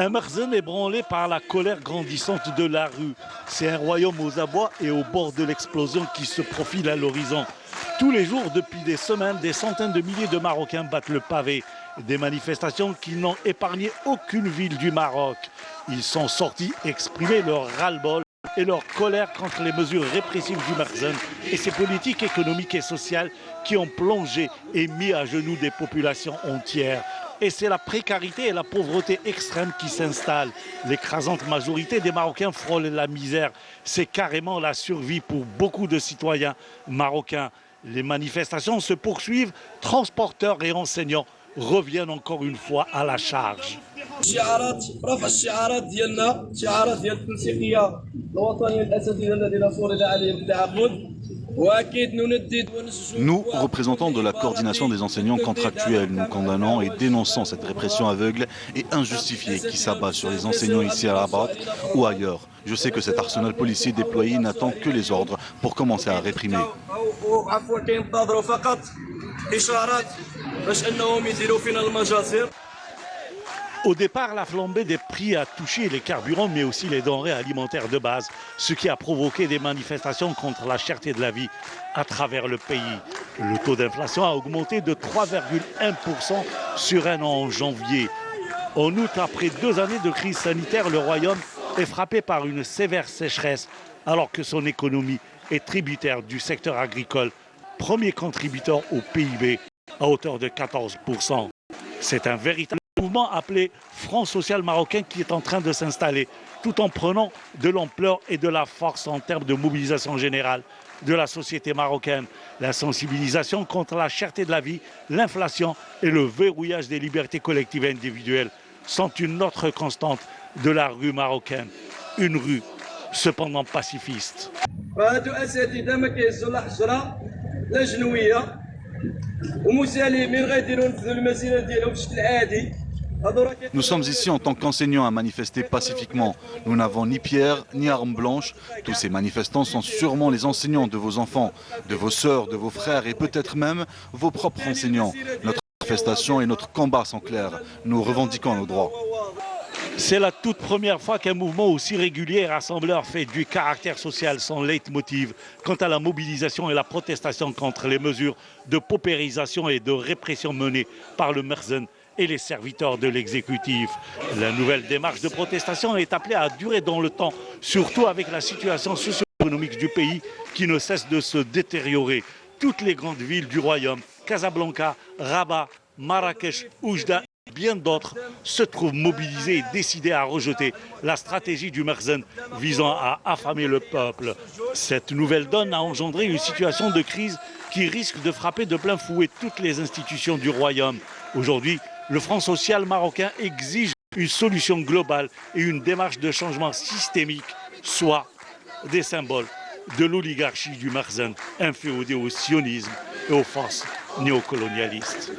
Un Merzen ébranlé par la colère grandissante de la rue. C'est un royaume aux abois et au bord de l'explosion qui se profile à l'horizon. Tous les jours, depuis des semaines, des centaines de milliers de Marocains battent le pavé. Des manifestations qui n'ont épargné aucune ville du Maroc. Ils sont sortis exprimer leur ras-le-bol et leur colère contre les mesures répressives du Merzen et ses politiques économiques et sociales qui ont plongé et mis à genoux des populations entières. Et c'est la précarité et la pauvreté extrême qui s'installent. L'écrasante majorité des Marocains frôle la misère. C'est carrément la survie pour beaucoup de citoyens marocains. Les manifestations se poursuivent, transporteurs et enseignants reviennent encore une fois à la charge. Nous, représentants de la coordination des enseignants contractuels, nous condamnons et dénonçons cette répression aveugle et injustifiée qui s'abat sur les enseignants ici à Rabat ou ailleurs. Je sais que cet arsenal policier déployé n'attend que les ordres pour commencer à réprimer. Au départ, la flambée des prix a touché les carburants, mais aussi les denrées alimentaires de base, ce qui a provoqué des manifestations contre la cherté de la vie à travers le pays. Le taux d'inflation a augmenté de 3,1% sur un an en janvier. En août, après 2 années de crise sanitaire, le Royaume est frappé par une sévère sécheresse, alors que son économie est tributaire du secteur agricole, premier contributeur au PIB à hauteur de 14%. C'est un véritable mouvement appelé Front social marocain qui est en train de s'installer, tout en prenant de l'ampleur et de la force en termes de mobilisation générale de la société marocaine. La sensibilisation contre la cherté de la vie, l'inflation et le verrouillage des libertés collectives et individuelles sont une autre constante de la rue marocaine. Une rue cependant pacifiste. Nous sommes ici en tant qu'enseignants à manifester pacifiquement. Nous n'avons ni pierre ni armes blanches. Tous ces manifestants sont sûrement les enseignants de vos enfants, de vos sœurs, de vos frères et peut-être même vos propres enseignants. Notre manifestation et notre combat sont clairs. Nous revendiquons nos droits. C'est la toute première fois qu'un mouvement aussi régulier et rassembleur fait du caractère social son leitmotiv quant à la mobilisation et la protestation contre les mesures de paupérisation et de répression menées par le Merzen et les serviteurs de l'exécutif. La nouvelle démarche de protestation est appelée à durer dans le temps, surtout avec la situation socio-économique du pays qui ne cesse de se détériorer. Toutes les grandes villes du royaume, Casablanca, Rabat, Marrakech, Oujda, bien d'autres se trouvent mobilisés et décidés à rejeter la stratégie du Merzen visant à affamer le peuple. Cette nouvelle donne a engendré une situation de crise qui risque de frapper de plein fouet toutes les institutions du royaume. Aujourd'hui, le Front social marocain exige une solution globale et une démarche de changement systémique, soit des symboles de l'oligarchie du Merzen inféodé au sionisme et aux forces néocolonialistes.